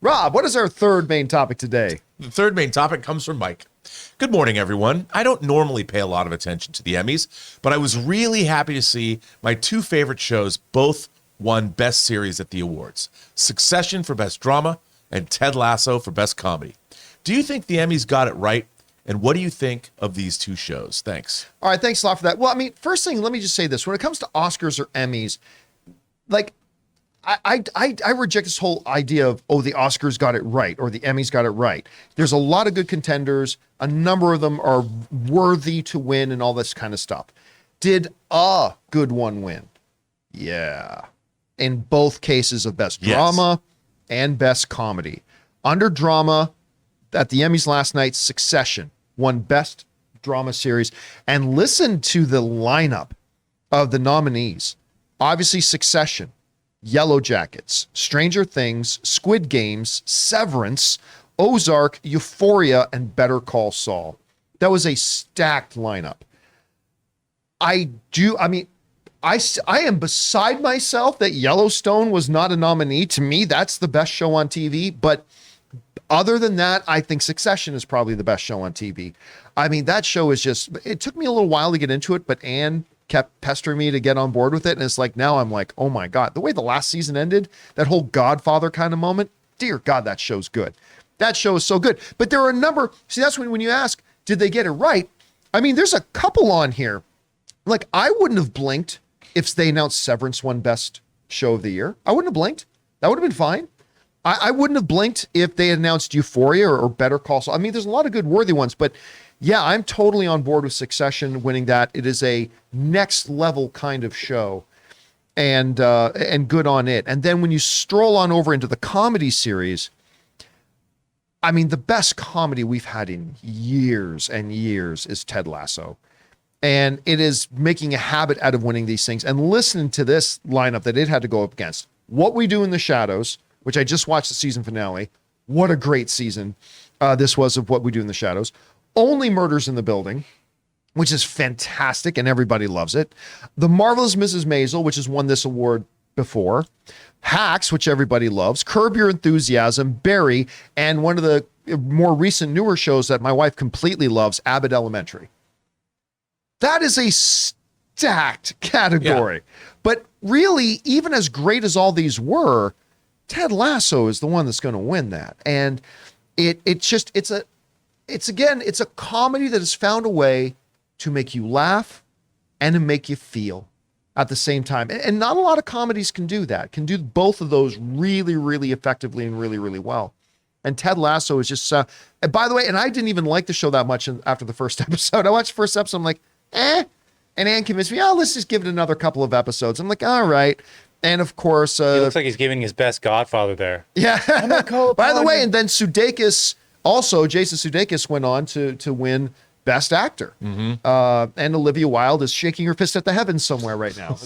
Rob, what is our third main topic today? The third main topic comes from Mike. Good morning, everyone. I don't normally pay a lot of attention to the Emmys, but I was really happy to see my two favorite shows both won Best Series at the awards. Succession for Best Drama and Ted Lasso for Best Comedy. Do you think the Emmys got it right? And what do you think of these two shows? Thanks. All right, thanks a lot for that. Well, I mean, first thing, let me just say this. When it comes to Oscars or Emmys, like, I reject this whole idea of, the Oscars got it right or the Emmys got it right. There's a lot of good contenders. A number of them are worthy to win and all this kind of stuff. Did a good one win? Yeah. In both cases of Best Drama and Best Comedy. Under Drama, at the Emmys last night, Succession won Best Drama Series. And listen to the lineup of the nominees. Obviously, Succession, Yellow Jackets, Stranger Things, Squid Games, Severance, Ozark, Euphoria, and Better Call Saul. That was a stacked lineup. I am beside myself that Yellowstone was not a nominee. To me, that's the best show on TV. But other than that, I think Succession is probably the best show on TV. I mean, that show is just, it took me a little while to get into it, but Anne kept pestering me to get on board with it. And it's like, now I'm like, oh my God, the way the last season ended, that whole Godfather kind of moment, dear God, that show's good. That show is so good. But there are a number, see, that's when you ask, did they get it right? I mean, there's a couple on here. Like, I wouldn't have blinked if they announced Severance won Best Show of the Year. I wouldn't have blinked. That would have been fine. I wouldn't have blinked if they announced Euphoria or Better Call Saul. I mean, there's a lot of good worthy ones, but yeah, I'm totally on board with Succession winning that. It is a next level kind of show and good on it. And then when you stroll on over into the comedy series, I mean, the best comedy we've had in years and years is Ted Lasso. And it is making a habit out of winning these things. And listening to this lineup that it had to go up against, What We Do in the Shadows, which I just watched the season finale. What a great season this was of What We Do in the Shadows. Only Murders in the Building, which is fantastic and everybody loves it. The Marvelous Mrs. Maisel, which has won this award before. Hacks, which everybody loves. Curb Your Enthusiasm, Barry, and one of the more recent newer shows that my wife completely loves, Abbott Elementary. That is a stacked category. Yeah. But really, even as great as all these were, Ted Lasso is the one that's going to win that. And it's a comedy that has found a way to make you laugh and to make you feel at the same time. And not a lot of comedies can do that, can do both of those really, really effectively and really, really well. And Ted Lasso is just, and by the way, and I didn't even like the show that much after the first episode. I watched the first episode, I'm like, And Ann convinced me, let's just give it another couple of episodes. I'm like, all right. And of course, he looks like he's giving his best Godfather there. Yeah. By the way, and then Sudeikis, also Jason Sudeikis went on to win Best Actor. Mm-hmm. And Olivia Wilde is shaking her fist at the heavens somewhere right now.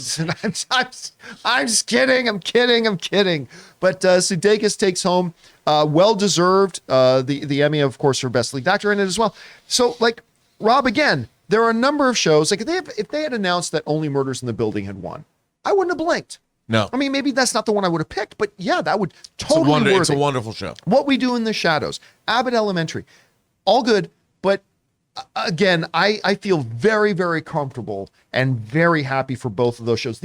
I'm just kidding. I'm kidding. But Sudeikis takes home well-deserved the Emmy, of course, for Best Lead Actor in it as well. So, like, Rob, again, there are a number of shows. Like, if they had announced that Only Murders in the Building had won, I wouldn't have blinked. No. I mean, maybe that's not the one I would have picked, but yeah, that would totally work. It's a wonderful show. What We Do in the Shadows, Abbott Elementary, all good. But again, I feel very, very comfortable and very happy for both of those shows.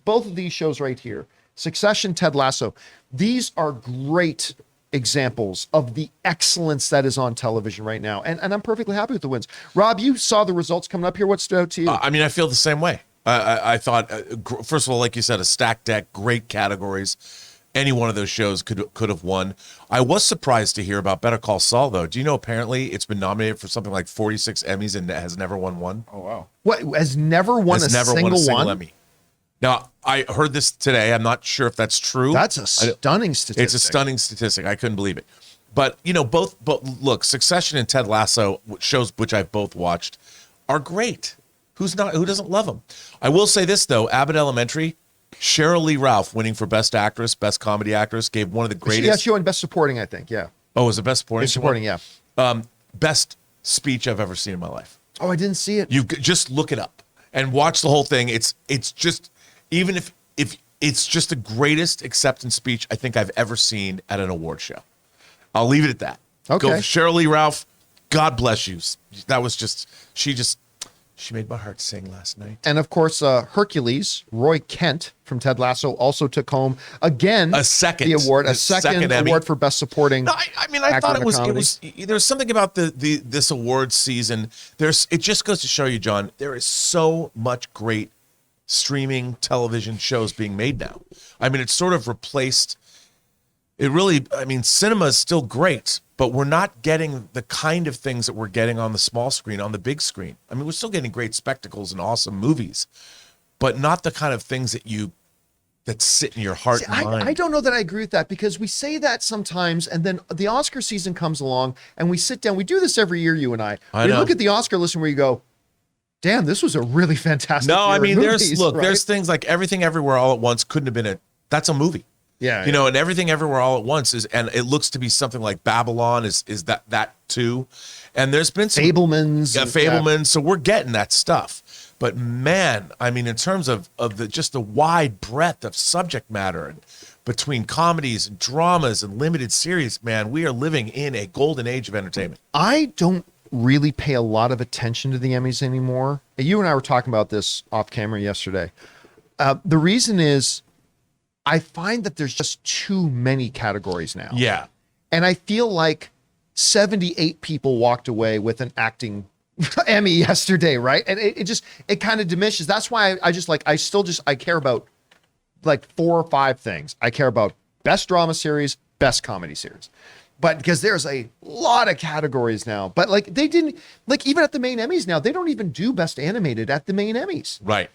Both of these shows right here, Succession, Ted Lasso, these are great examples of the excellence that is on television right now. And I'm perfectly happy with the wins. Rob, you saw the results coming up here. What stood out to you? I mean, I feel the same way. I thought, first of all, like you said, a stacked deck, great categories. Any one of those shows could have won. I was surprised to hear about Better Call Saul, though. Do you know apparently it's been nominated for something like 46 Emmys and has never won one? Oh, wow. What, has never won a single Emmy? Now, I heard this today. I'm not sure if that's true. That's a stunning statistic. It's a stunning statistic. I couldn't believe it. But, you know, both look, Succession and Ted Lasso, shows which I've both watched, are great. Who doesn't love them? I will say this, though. Abbott Elementary, Sheryl Lee Ralph winning for Best Actress, Best Comedy Actress, gave one of the greatest. Yeah, she won Best Supporting, I think, yeah. Oh, was it Best Supporting? Best Supporting, yeah. Best speech I've ever seen in my life. Oh, I didn't see it. You just look it up and watch the whole thing. It's just, even if it's just the greatest acceptance speech I think I've ever seen at an award show. I'll leave it at that. Okay. Go Sheryl Lee Ralph. God bless you. That was just she made my heart sing last night. And of course, Hercules, Roy Kent from Ted Lasso, also took home again The second Emmy. award for Best Supporting. No, I thought actor in a it was there's something about this awards season. It just goes to show you, John, there is so much great streaming television shows being made now. I mean, it's sort of replaced. Cinema is still great, but we're not getting the kind of things that we're getting on the small screen, on the big screen. I mean, we're still getting great spectacles and awesome movies, but not the kind of things that sit in your heart and mind. I don't know that I agree with that, because we say that sometimes, and then the Oscar season comes along, and we sit down. We do this every year, you and I. We know. look at the Oscar list and we go, damn, this was a really fantastic year of movies, there's things like Everything Everywhere All at Once couldn't have been that's a movie. Yeah. You know, and Everything Everywhere All at Once and it looks to be something like Babylon is that too. And there's been some Fabelmans. Fabelmans. So we're getting that stuff. But man, I mean, in terms of the wide breadth of subject matter and between comedies and dramas and limited series, man, we are living in a golden age of entertainment. I don't really pay a lot of attention to the Emmys anymore. You and I were talking about this off camera yesterday. The reason is I find that there's just too many categories now. Yeah. And I feel like 78 people walked away with an acting Emmy yesterday, right? And it kind of diminishes. That's why I care about like 4 or 5 things. I care about best drama series, best comedy series. But because there's a lot of categories now. But like they didn't, like even at the main Emmys now, they don't even do best animated at the main Emmys. Right.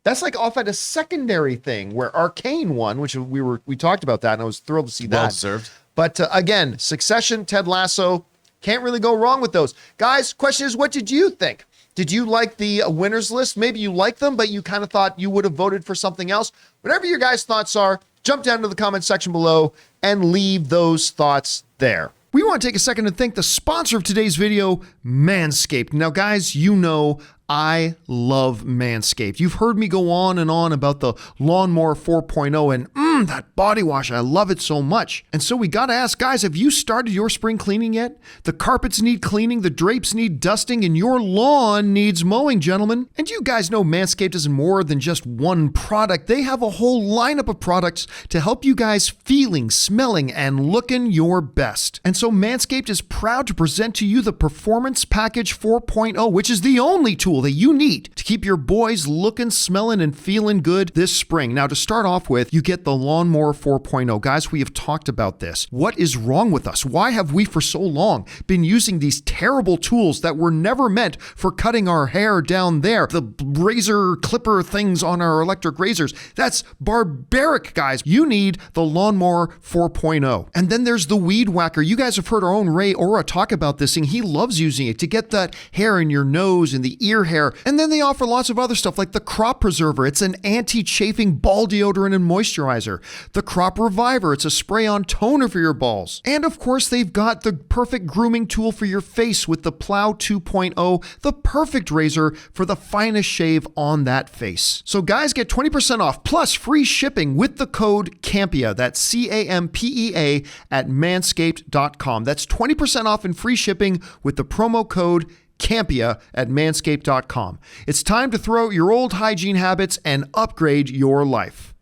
That's like off at a secondary thing where Arcane won, which we talked about that, and I was thrilled to see that. Well deserved. But again, Succession, Ted Lasso, can't really go wrong with those. Guys, question is, what did you think? Did you like the winners list? Maybe you like them, but you kind of thought you would have voted for something else. Whatever your guys' thoughts are, jump down to the comment section below and leave those thoughts there. We want to take a second to thank the sponsor of today's video, Manscaped. Now, guys, you know I love Manscaped. You've heard me go on and on about the Lawnmower 4.0 and that body wash. I love it so much. And so we got to ask, guys, have you started your spring cleaning yet? The carpets need cleaning, the drapes need dusting, and your lawn needs mowing, gentlemen. And you guys know Manscaped is more than just one product. They have a whole lineup of products to help you guys feeling, smelling, and looking your best. And so Manscaped is proud to present to you the Performance Package 4.0, which is the only tool that you need to keep your boys looking, smelling, and feeling good this spring. Now, to start off with, you get the Lawnmower 4.0. Guys, we have talked about this. What is wrong with us? Why have we for so long been using these terrible tools that were never meant for cutting our hair down there? The razor clipper things on our electric razors. That's barbaric, guys. You need the Lawnmower 4.0. And then there's the Weed Whacker. You guys have heard our own Ray Ora talk about this thing. He loves using it to get that hair in your nose and the ear hair. And then they offer lots of other stuff like the Crop Preserver. It's an anti-chafing ball deodorant and moisturizer. The Crop Reviver. It's a spray-on toner for your balls. And of course, they've got the perfect grooming tool for your face with the Plow 2.0, the perfect razor for the finest shave on that face. So guys, get 20% off plus free shipping with the code CAMPEA. That's CAMPEA at manscaped.com. That's 20% off and free shipping with the promo code Campea at manscaped.com. It's time to throw out your old hygiene habits and upgrade your life.